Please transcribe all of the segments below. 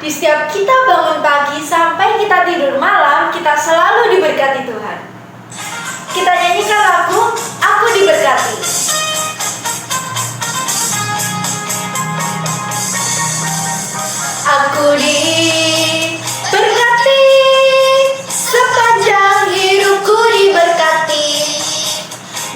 Di setiap kita bangun pagi sampai kita tidur malam, kita selalu diberkati Tuhan. Kita nyanyikan lagu Aku Diberkati. Aku diberkati, sepanjang hidupku diberkati.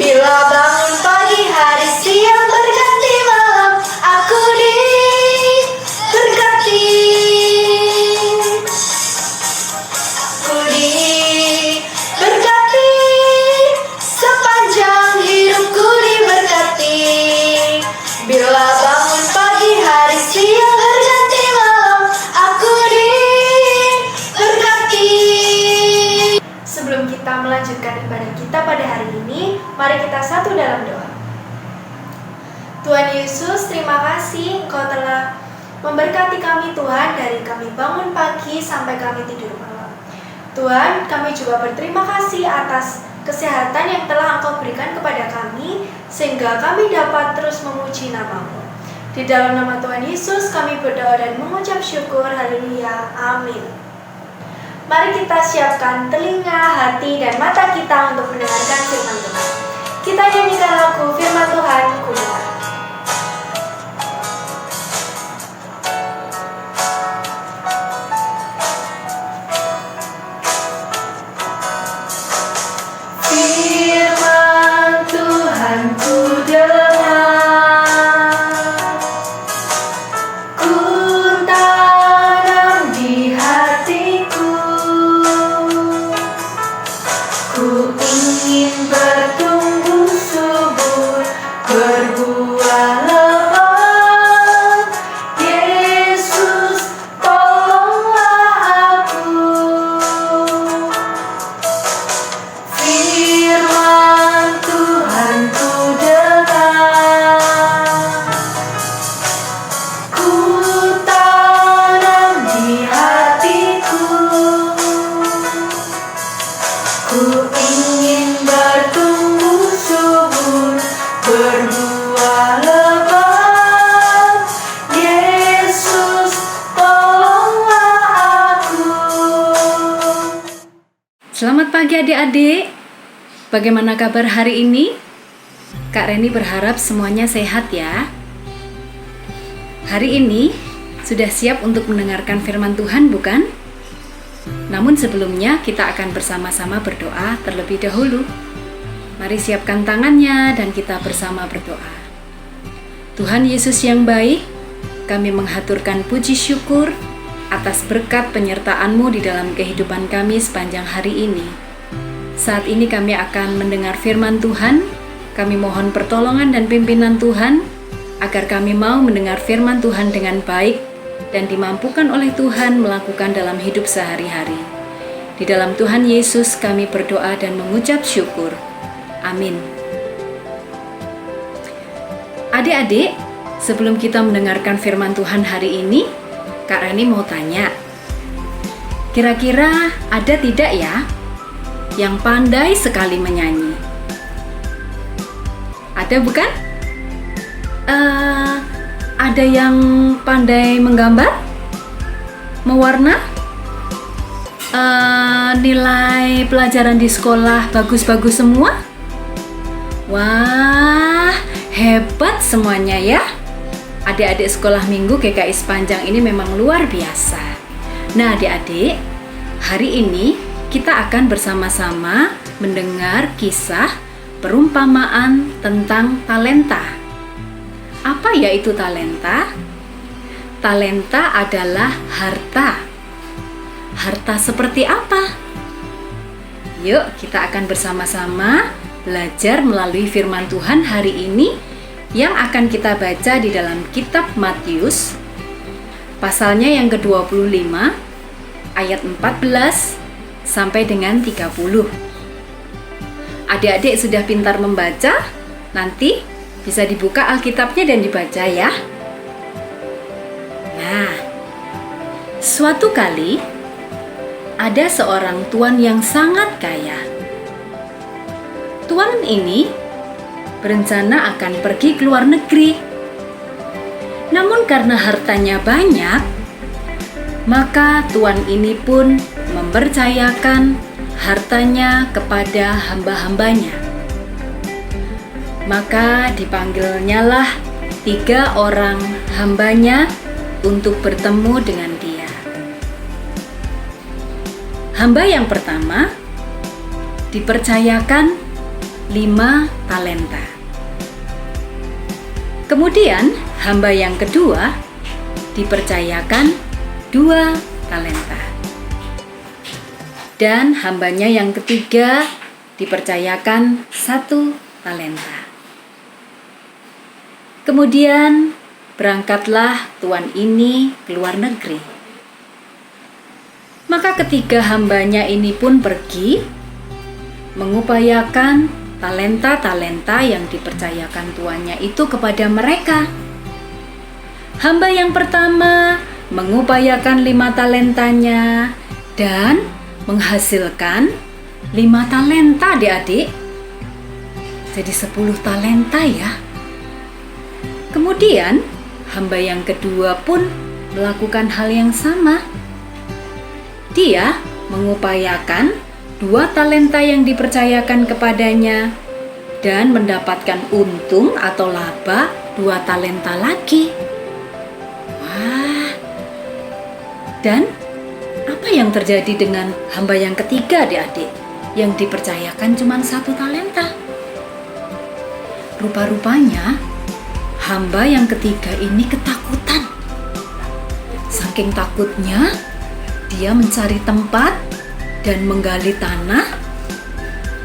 Bila bangun pagi, hari, siang, berganti malam, aku diberkati. Aku diberkati, sepanjang hidupku diberkati. Bila bangun pagi, hari, siang, berganti malam, aku diberkati. Sebelum kita melanjutkan ibadah kita pada hari ini, mari kita satu dalam doa. Tuhan Yesus, terima kasih Engkau telah memberkati kami Tuhan, dari kami bangun pagi sampai kami tidur malam. Tuhan, kami juga berterima kasih atas kesehatan yang telah Engkau berikan kepada kami, sehingga kami dapat terus memuji nama-Mu. Di dalam nama Tuhan Yesus kami berdoa dan mengucap syukur. Haleluya. Amin. Mari kita siapkan telinga, hati, dan mata kita untuk mendengarkan firman Tuhan. Kita nyanyikan lagu Firman Tuhan Kudengar. Firman Tuhan kudengar, ku tanam di hatiku. Ku ingin bertumbuh subur, berbuah lebat. Yesus, tolonglah aku. Firman Tuhan ku dengar, ku tanam di hatiku. Ku ingin bertumbuh subur, berbuah lebat. Yesus, tolonglah aku. Selamat pagi adik-adik. Bagaimana kabar hari ini? Kak Reni berharap semuanya sehat ya. Hari ini sudah siap untuk mendengarkan firman Tuhan, bukan? Namun sebelumnya kita akan bersama-sama berdoa terlebih dahulu. Mari siapkan tangannya dan kita bersama berdoa. Tuhan Yesus yang baik, kami menghaturkan puji syukur atas berkat penyertaan-Mu di dalam kehidupan kami sepanjang hari ini. Saat ini kami akan mendengar firman Tuhan. Kami mohon pertolongan dan pimpinan Tuhan, agar kami mau mendengar firman Tuhan dengan baik dan dimampukan oleh Tuhan melakukan dalam hidup sehari-hari. Di dalam Tuhan Yesus kami berdoa dan mengucap syukur. Amin. Adik-adik, sebelum kita mendengarkan firman Tuhan hari ini, Kak Rani mau tanya, kira-kira ada tidak ya yang pandai sekali menyanyi? Ada bukan? Ada yang pandai menggambar? Mewarna? Nilai pelajaran di sekolah bagus-bagus semua? Wah, hebat semuanya ya. Adik-adik sekolah minggu GKI Sepanjang ini memang luar biasa. Nah adik-adik, hari ini kita akan bersama-sama mendengar kisah perumpamaan tentang talenta. Apa ya itu talenta? Talenta adalah harta. Harta seperti apa? Yuk kita akan bersama-sama belajar melalui firman Tuhan hari ini yang akan kita baca di dalam kitab Matius pasalnya yang ke-25 ayat 14 sampai dengan 30. Adik-adik sudah pintar membaca? Nanti bisa dibuka Alkitabnya dan dibaca ya. Nah, suatu kali ada seorang tuan yang sangat kaya. Tuan ini berencana akan pergi ke luar negeri. Namun karena hartanya banyak, Maka tuan ini pun mempercayakan hartanya kepada hamba-hambanya. Maka dipanggilnyalah 3 orang hambanya untuk bertemu dengan dia. Hamba yang pertama dipercayakan 5 talenta. Kemudian hamba yang kedua dipercayakan 2 talenta. Dan hambanya yang ketiga dipercayakan 1 talenta. Kemudian berangkatlah tuan ini ke luar negeri. Maka ketiga hambanya ini pun pergi mengupayakan talenta-talenta yang dipercayakan tuannya itu kepada mereka. Hamba yang pertama mengupayakan 5 talentanya dan menghasilkan 5 talenta, adik-adik. Jadi 10 talenta ya. Kemudian hamba yang kedua pun melakukan hal yang sama. Dia mengupayakan 2 talenta yang dipercayakan kepadanya dan mendapatkan untung atau laba 2 talenta lagi. Wah. Dan apa yang terjadi dengan hamba yang ketiga, adik-adik, yang dipercayakan cuma 1 talenta? Rupa-rupanya hamba yang ketiga ini ketakutan. Saking takutnya, dia mencari tempat dan menggali tanah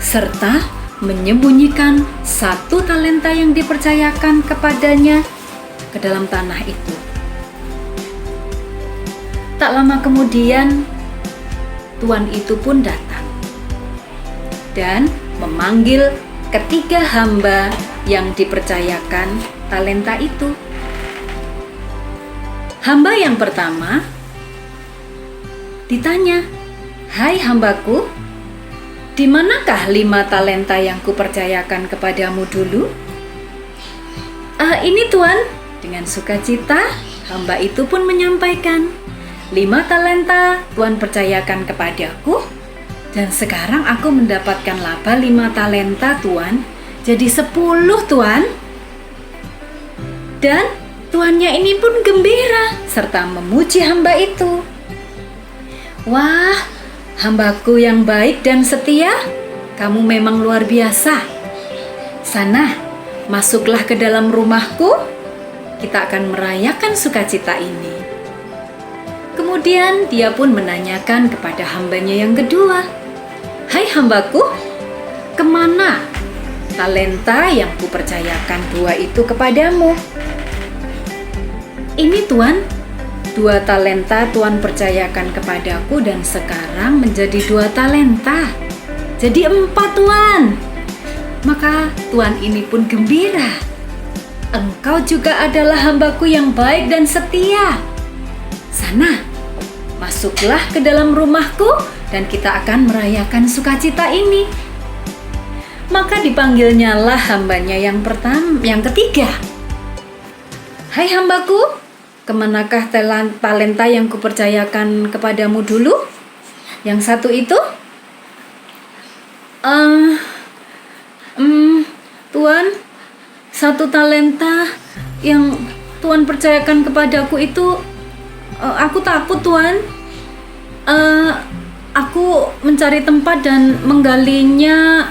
serta menyembunyikan 1 talenta yang dipercayakan kepadanya ke dalam tanah itu. Tak lama kemudian, tuan itu pun datang dan memanggil ketiga hamba yang dipercayakan talenta itu. Hamba yang pertama ditanya, "Hai hambaku, di manakah 5 talenta yang kupercayakan kepadamu dulu?" Ini tuan." Dengan sukacita, hamba itu pun menyampaikan, 5 talenta tuan percayakan kepadaku, dan sekarang aku mendapatkan laba 5 talenta tuan, jadi 10 tuan. Dan tuannya ini pun gembira serta memuji hamba itu. "Wah, hambaku yang baik dan setia, kamu memang luar biasa. Sana, masuklah ke dalam rumahku, kita akan merayakan sukacita ini." Kemudian dia pun menanyakan kepada hambanya yang kedua, "Hai hambaku, kemana talenta yang kupercayakan 2 itu kepadamu?" "Ini tuan, 2 talenta tuan percayakan kepadaku dan sekarang menjadi 2 talenta. Jadi 4 tuan." Maka tuan ini pun gembira. "Engkau juga adalah hambaku yang baik dan setia. Sana, masuklah ke dalam rumahku dan kita akan merayakan sukacita ini." Maka dipanggilnyalah hambanya yang ketiga. "Hai hambaku, kemanakah talenta yang kupercayakan kepadamu dulu? Yang 1 itu?" Tuan, 1 talenta yang tuan percayakan kepadaku itu, aku takut tuan. Aku mencari tempat dan menggalinya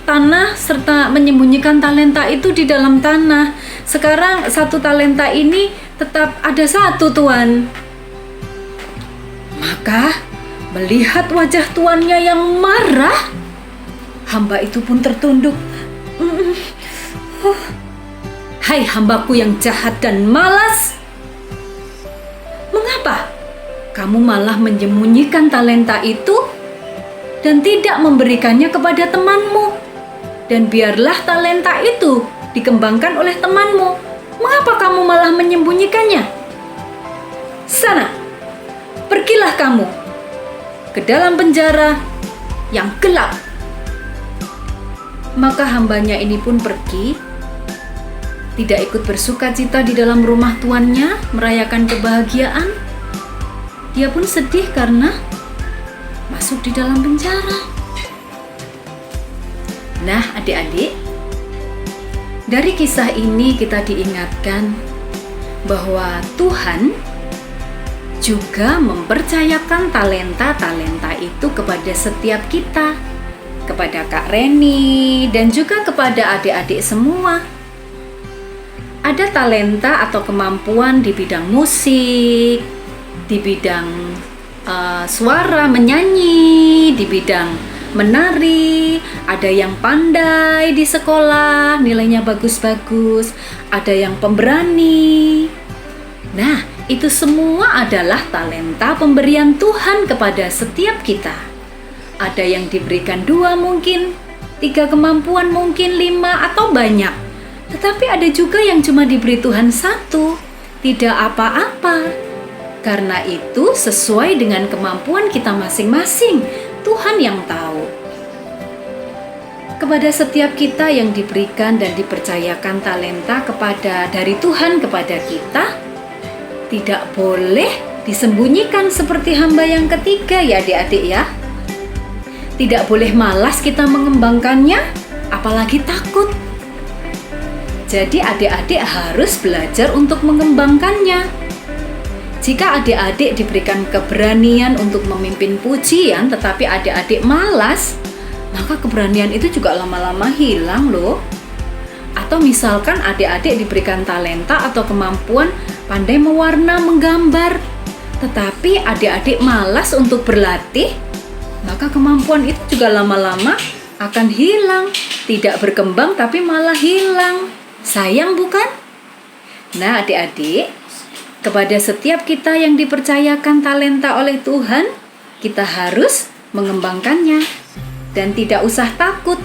tanah serta menyembunyikan talenta itu di dalam tanah. Sekarang 1 talenta ini tetap ada 1 tuan." Maka melihat wajah tuannya yang marah, hamba itu pun tertunduk. "Hai hambaku yang jahat dan malas, mengapa kamu malah menyembunyikan talenta itu dan tidak memberikannya kepada temanmu? Dan biarlah talenta itu dikembangkan oleh temanmu. Mengapa kamu malah menyembunyikannya? Sana, pergilah kamu ke dalam penjara yang gelap." Maka hambanya ini pun pergi, tidak ikut bersukacita di dalam rumah tuannya, merayakan kebahagiaan. Dia pun sedih karena masuk di dalam penjara. Nah, adik-adik, dari kisah ini kita diingatkan bahwa Tuhan juga mempercayakan talenta-talenta itu kepada setiap kita, kepada Kak Reni dan juga kepada adik-adik semua. Ada talenta atau kemampuan di bidang musik, di bidang suara menyanyi, di bidang menari, ada yang pandai di sekolah, nilainya bagus-bagus, ada yang pemberani. Nah, itu semua adalah talenta pemberian Tuhan kepada setiap kita. Ada yang diberikan 2 mungkin, 3 kemampuan mungkin, 5 atau banyak. Tetapi ada juga yang cuma diberi Tuhan 1, tidak apa-apa. Karena itu sesuai dengan kemampuan kita masing-masing, Tuhan yang tahu. Kepada setiap kita yang diberikan dan dipercayakan talenta dari Tuhan kepada kita, tidak boleh disembunyikan seperti hamba yang ketiga ya adik-adik ya. Tidak boleh malas kita mengembangkannya, apalagi takut. Jadi adik-adik harus belajar untuk mengembangkannya. Jika adik-adik diberikan keberanian untuk memimpin pujian tetapi adik-adik malas, maka keberanian itu juga lama-lama hilang loh. Atau misalkan adik-adik diberikan talenta atau kemampuan pandai mewarna, menggambar, tetapi adik-adik malas untuk berlatih, maka kemampuan itu juga lama-lama akan hilang. Tidak berkembang tapi malah hilang. Sayang bukan? Nah adik-adik, kepada setiap kita yang dipercayakan talenta oleh Tuhan, kita harus mengembangkannya. Dan tidak usah takut,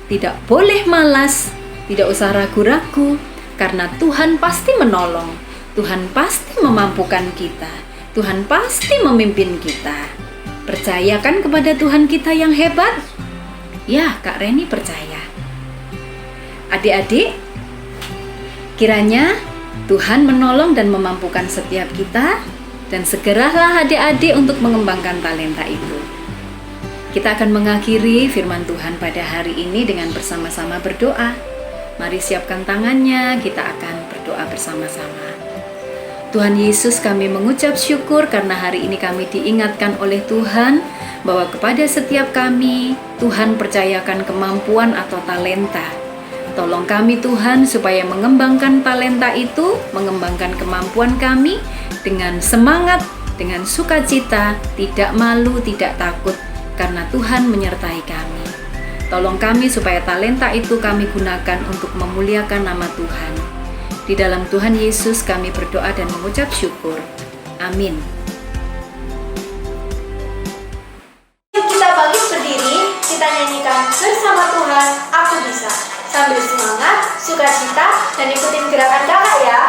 tidak boleh malas, tidak usah ragu-ragu, karena Tuhan pasti menolong, Tuhan pasti memampukan kita, Tuhan pasti memimpin kita. Percayakan kepada Tuhan kita yang hebat? Ya, Kak Reni percaya. Adik-adik, kiranya Tuhan menolong dan memampukan setiap kita, dan segeralah adik-adik untuk mengembangkan talenta itu. Kita akan mengakhiri firman Tuhan pada hari ini dengan bersama-sama berdoa. Mari siapkan tangannya, kita akan berdoa bersama-sama. Tuhan Yesus, kami mengucap syukur karena hari ini kami diingatkan oleh Tuhan bahwa kepada setiap kami, Tuhan percayakan kemampuan atau talenta. Tolong kami Tuhan supaya mengembangkan talenta itu, mengembangkan kemampuan kami dengan semangat, dengan sukacita, tidak malu, tidak takut, karena Tuhan menyertai kami. Tolong kami supaya talenta itu kami gunakan untuk memuliakan nama Tuhan. Di dalam Tuhan Yesus kami berdoa dan mengucap syukur. Amin. Yuk kita bangkit berdiri, kita nyanyikan bersama Tuhan, Aku Bisa. Sambil semangat, sukacita, dan ikutin gerakan kakak ya.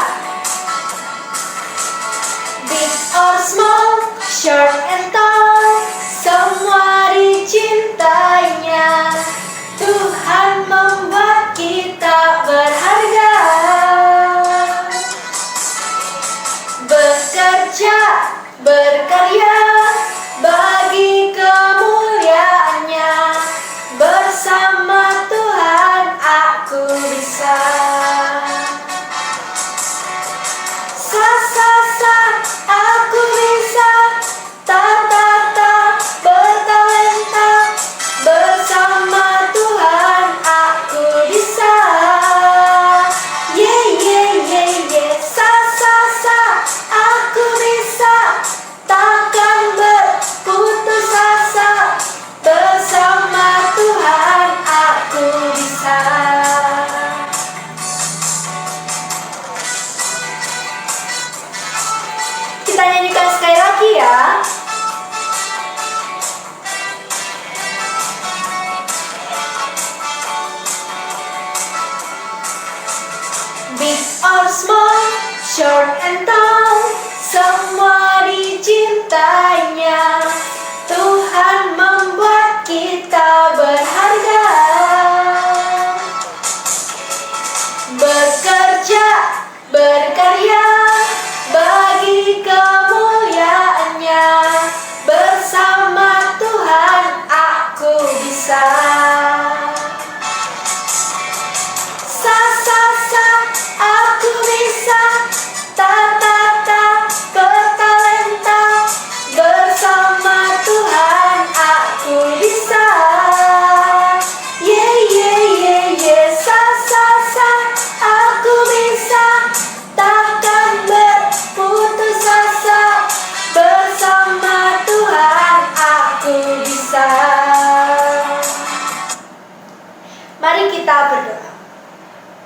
Big or small, short and tall, semua dicintainya. Tuhan membuat kita berharga. Bekerja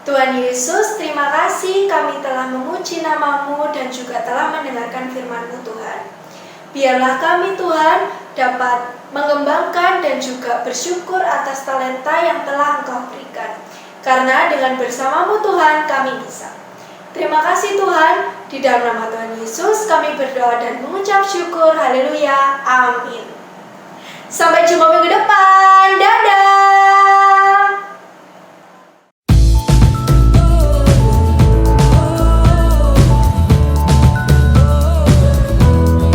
Tuhan Yesus, terima kasih kami telah memuji nama-Mu dan juga telah mendengarkan firman-Mu Tuhan. Biarlah kami Tuhan dapat mengembangkan dan juga bersyukur atas talenta yang telah Engkau berikan. Karena dengan bersama-Mu Tuhan kami bisa. Terima kasih Tuhan, di dalam nama Tuhan Yesus kami berdoa dan mengucap syukur. Haleluya, amin. Sampai jumpa minggu depan, dadah.